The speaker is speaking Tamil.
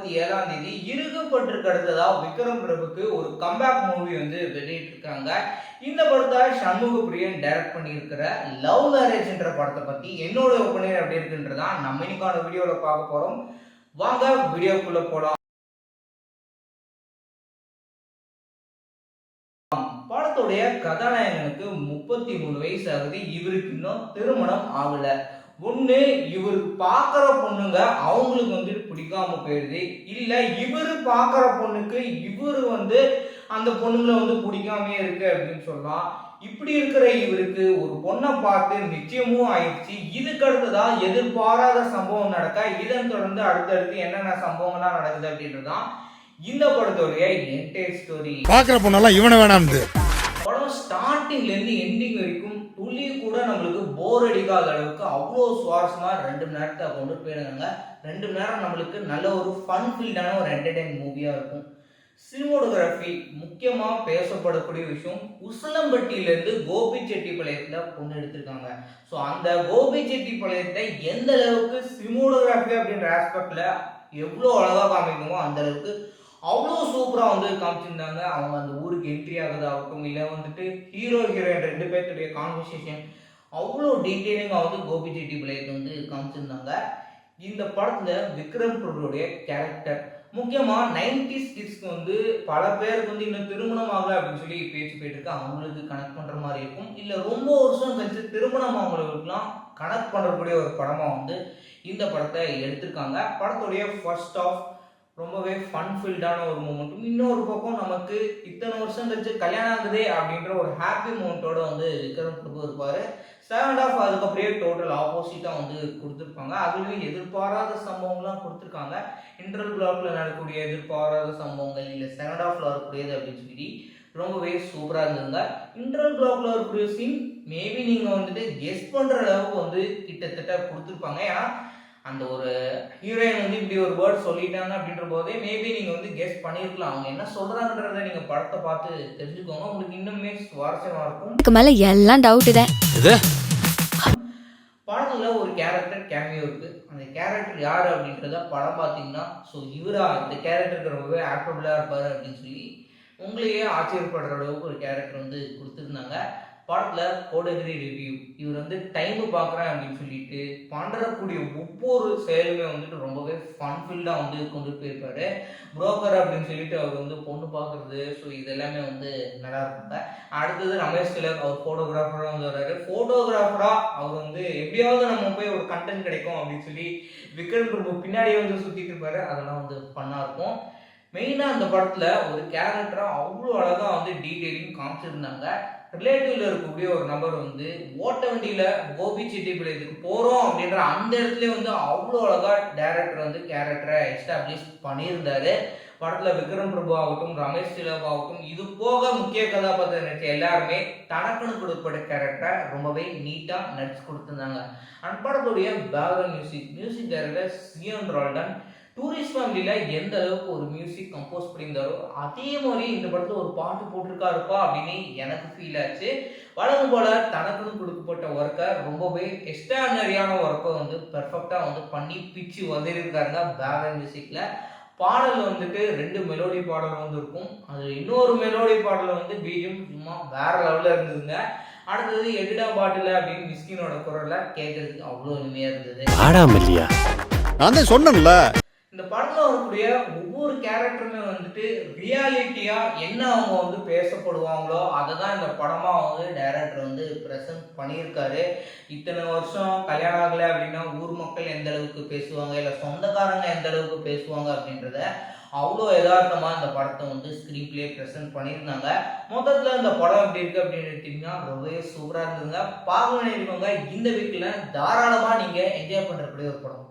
27ஆம் தேதி இறுகப்பட்டிருக்கு அடுத்ததா விக்ரம் பிரபுக்கு ஒரு கம்பேக் மூவி வந்து வெளியிட்டிருக்காங்க. இந்த படத்தை சண்முக பிரியன் டைரக்ட் பண்ணியிருக்கிற லவ் மேரேஜ் என்ற படத்தை பத்தி என்னோட ஒப்பீனியன் எப்படி இருக்குன்றதா நம்ம இன்னைக்கான வீடியோல பார்க்க போறோம். வாங்க வீடியோக்குள்ள போலாம். படத்துடைய கதாநாயகனுக்கு 33 வயசு ஆகுது. இவருக்கு இன்னும் திருமணம் ஆகல. ஒண்ணு இவரு பாக்குற பொண்ணுங்க அவங்களுக்கு வந்துட்டு பிடிக்காம போயிடுது, இல்ல இவரு பாக்குற பொண்ணுக்கு இவரு வந்து அந்த பொண்ணுங்களை வந்து பிடிக்காமே இருக்கு அப்படின்னு சொல்லலாம். இப்படி இருக்கிற இவருக்கு ஒரு பொண்ணை பார்த்து நிச்சயமும் ஆயிடுச்சு. இதுக்கு அடுத்ததான் எதிர்பாராத சம்பவம் நடக்க, இதன் தொடர்ந்து அடுத்தடுத்து என்னென்ன சம்பவங்கள்லாம் நடக்குது அப்படின்றதான் இந்த படத்துடைய என்டையர் ஸ்டோரி. பாக்குற பொண்ணெல்லாம் இவனை வேணாம். படம் ஸ்டார்டிங்ல இருந்து எண்டிங் வரைக்கும் துளி கூட நம்மளுக்கு போர் அடிக்காத அளவுக்கு அவ்வளோ சுவாரஸ்யமா 2 மணி நேரத்தை கொண்டு போயிடுங்க. 2 மணி நேரம் நம்மளுக்கு நல்ல ஒரு ஃபன் ஃபீல்டான ஒரு என்டர்டைன் மூவியா இருக்கும். சினிமோட்டோகிராஃபி முக்கியமா பேசப்படக்கூடிய விஷயம். உசிலம்பட்டியிலிருந்து கோபிச்செட்டிப்பாளையத்துல பொண்ணு எடுத்திருக்காங்க. ஸோ அந்த கோபிச்செட்டிப்பாளையத்தை எந்த அளவுக்கு சினிமோட்டோகிராஃபி அப்படின்ற ஆஸ்பெக்ட்ல எவ்வளோ அழகா காமிக்கணுமோ அந்த அளவுக்கு அவ்வளோ சூப்பராக வந்து காமிச்சிருந்தாங்க. அவங்க அந்த ஊருக்கு என்ட்ரி ஆகுதாகட்டும், இல்லை வந்துட்டு ஹீரோ ஹீரோயின் 2 பேர்த்துடைய கான்வர்சேஷன் அவ்வளோ டீட்டெயிலிங்காக வந்து கோபிச்செட்டிப்பாளையத்தை வந்து காமிச்சிருந்தாங்க. இந்த படத்தில் விக்ரம் பிரபுடைய கேரக்டர் முக்கியமாக 90s கிட்ஸ்க்கு வந்து பல பேருக்கு வந்து இன்னும் திருமணம் ஆகலை அப்படின்னு சொல்லி பேச்சு போயிட்டு இருக்கு. அவங்களுக்கு கனெக்ட் பண்ணுற மாதிரி இருக்கும், இல்லை ரொம்ப வருஷம் கழிச்சு திருமணம் அவங்களுக்குலாம் கனெக்ட் பண்ணக்கூடிய ஒரு படமாக வந்து இந்த படத்தை எடுத்திருக்காங்க. படத்துடைய ஃபர்ஸ்ட் ஆஃப் ரொம்பவே ஃபன் ஃபீல்டான ஒரு மூமெண்ட்டும், இன்னொரு பக்கம் நமக்கு இத்தனை வருஷம் கழிச்சு கல்யாணம் ஆகுதே அப்படின்ற ஒரு ஹாப்பி மூமெண்ட்டோட வந்து விக்ரம் பிரபு இருப்பார். செகண்ட் ஆஃப் அதுக்கு அப்படியே டோட்டல் ஆப்போசிட்டாக வந்து கொடுத்துருப்பாங்க. அதுலேயும் எதிர்பாராத சம்பவங்கள்லாம் கொடுத்துருக்காங்க. இன்டர்வல் பிளாக்ல நடக்கக்கூடிய எதிர்பாராத சம்பவங்கள், இல்லை செகண்ட் ஆஃப்ல வரக்கூடியது அப்படின்னு சொல்லி ரொம்பவே சூப்பராக இருந்ததுங்க. இன்டர்வல் பிளாக்ல வரக்கூடிய சீன் மேபி நீங்கள் வந்துட்டு கெஸ் பண்ணுற அளவுக்கு வந்து கிட்டத்தட்ட கொடுத்துருப்பாங்க. ஏன்னா அந்த ஒரு ஹீரோயின் வந்து இப்படி ஒரு வேர்ட் சொல்லிட்டாங்க அப்படின்ற போதே மேபி நீங்க வந்து கெஸ் பண்ணிருக்கலாம். அவங்க என்ன சொல்றாங்கன்றத நீங்க படத்தை பார்த்து தெரிஞ்சுக்கோங்க, உங்களுக்கு இன்னுமே சுவாரஸ்யமா இருக்கும். இதுக்கு மேல எல்லாம் டவுட் தான். படத்துல ஒரு கேரக்டர் கேமியோ இருக்கு. அந்த கேரக்டர் யாரு அப்படின்றத படம் பார்த்தீங்கன்னா ஸோ இவரா இந்த கேரக்டருக்கு ரொம்பவே ஆக்டபிளா இருப்பாரு அப்படின்னு சொல்லி உங்களையே ஆச்சரியப்படுற அளவுக்கு ஒரு கேரக்டர் வந்து கொடுத்துருந்தாங்க. படத்தில் கோடகிரி ரிவ்யூ இவர் வந்து டைமு பார்க்குறேன் அப்படின்னு சொல்லிட்டு பண்ணுறக்கூடிய ஒவ்வொரு செயலுமே வந்துட்டு ரொம்பவே ஃபன் ஃபீல்டாக வந்து கொண்டு போயிருப்பாரு. புரோக்கர் அப்படின்னு சொல்லிட்டு அவர் வந்து பொண்ணு பார்க்குறது, ஸோ இதெல்லாமே வந்து நல்லா இருப்பாங்க. அடுத்தது ரமேஷ் திலக், அவர் ஃபோட்டோகிராஃபராக வந்து வர்றாரு. ஃபோட்டோகிராஃபராக அவர் வந்து எப்படியாவது நம்ம போய் ஒரு கண்டென்ட் கிடைக்கும் அப்படின்னு சொல்லி விக்ரம் பிரபு பின்னாடியே வந்து சுற்றிட்டு இருப்பாரு. அதெல்லாம் வந்து ஃபன்னாக இருக்கும். மெயினாக அந்த படத்தில் ஒரு கேரக்டராக அவ்வளோ அழகாக வந்து டீட்டெயிலிங் காமிச்சிருந்தாங்க. ரிலேட்டிவ்ல இருக்கக்கூடிய ஒரு நபர் வந்து ஓட்ட வண்டியில கோபிச்செட்டிப்பாளையத்துக்கு போறோம் அப்படின்ற அந்த இடத்துல வந்து அவ்வளோ அழகா டைரக்டர் வந்து கேரக்டரை எஸ்டாப்ளிஷ் பண்ணியிருந்தாரு. படத்துல விக்ரம் பிரபு ஆகட்டும், ரமேஷ் திலக் ஆகட்டும், இது போக முக்கிய கதாபாத்திரம் நடிச்ச எல்லாருமே தனக்குன்னு கொடுக்கப்பட்ட கேரக்டரை ரொம்பவே நீட்டா நடிச்சு கொடுத்துருந்தாங்க. அந்த படத்துடைய background music director Sean Roldan tourist ஃபேமிலியில எந்த அளவுக்கு ஒரு மியூசிக் கம்போஸ் பண்ணியிருந்தாரோ அதே மாதிரி இந்த படத்துல ஒரு பாட்டு போட்டிருக்காருப்பா அப்படின்னு எனக்கு ஃபீல் ஆச்சு. வழங்கும் போல தனக்குன்னு கொடுக்கப்பட்ட ஒர்க்கை ரொம்பவே எக்ஸ்ட்ரானரியான ஒர்க்கை வந்து பெர்ஃபெக்டா வந்து பண்ணி பிச்சு வந்துருக்காருங்க. பேக்ரவுண்ட் மியூசிக்ல பாடல் வந்துட்டு 2 மெலோடி பாடல் வந்து இருக்கும். அது இன்னொரு மெலோடி பாடல் வந்து பீஜம் சும்மா வேற லெவல்ல இருந்ததுங்க. அடுத்தது எடிடா பாட்டில் அப்படின்னு மிஸ்கினோட குரல்ல கேட்கறதுக்கு அவ்வளோ இனிமையா இருந்தது. நான் தான் சொன்னேன்ல, இந்த படத்துல வரக்கூடிய ஒவ்வொரு கேரக்டருமே வந்துட்டு ரியாலிட்டியா என்ன அவங்க வந்து பேசப்படுவாங்களோ அதை தான் இந்த படமா வந்து டைரக்டர் வந்து ப்ரெசென்ட் பண்ணியிருக்காரு. இத்தனை வருஷம் கல்யாணம் ஆகலை அப்படின்னா ஊர் மக்கள் எந்த அளவுக்கு பேசுவாங்க, இல்லை சொந்தக்காரங்க எந்த அளவுக்கு பேசுவாங்க அப்படின்றத அவ்வளோ யதார்த்தமாக இந்த படத்தை வந்து ஸ்க்ரீன் பிளே ப்ரெசென்ட் பண்ணியிருந்தாங்க. மொத்தத்தில் இந்த படம் எப்படி இருக்குது அப்படின்னு எடுத்தீங்கன்னா ரொம்பவே சூப்பராக இருந்ததுங்க. பார்க்க நினைக்கிறவங்க இந்த வீக்கில் தாராளமாக நீங்கள் என்ஜாய் பண்ணுறக்கூடிய ஒரு படம்.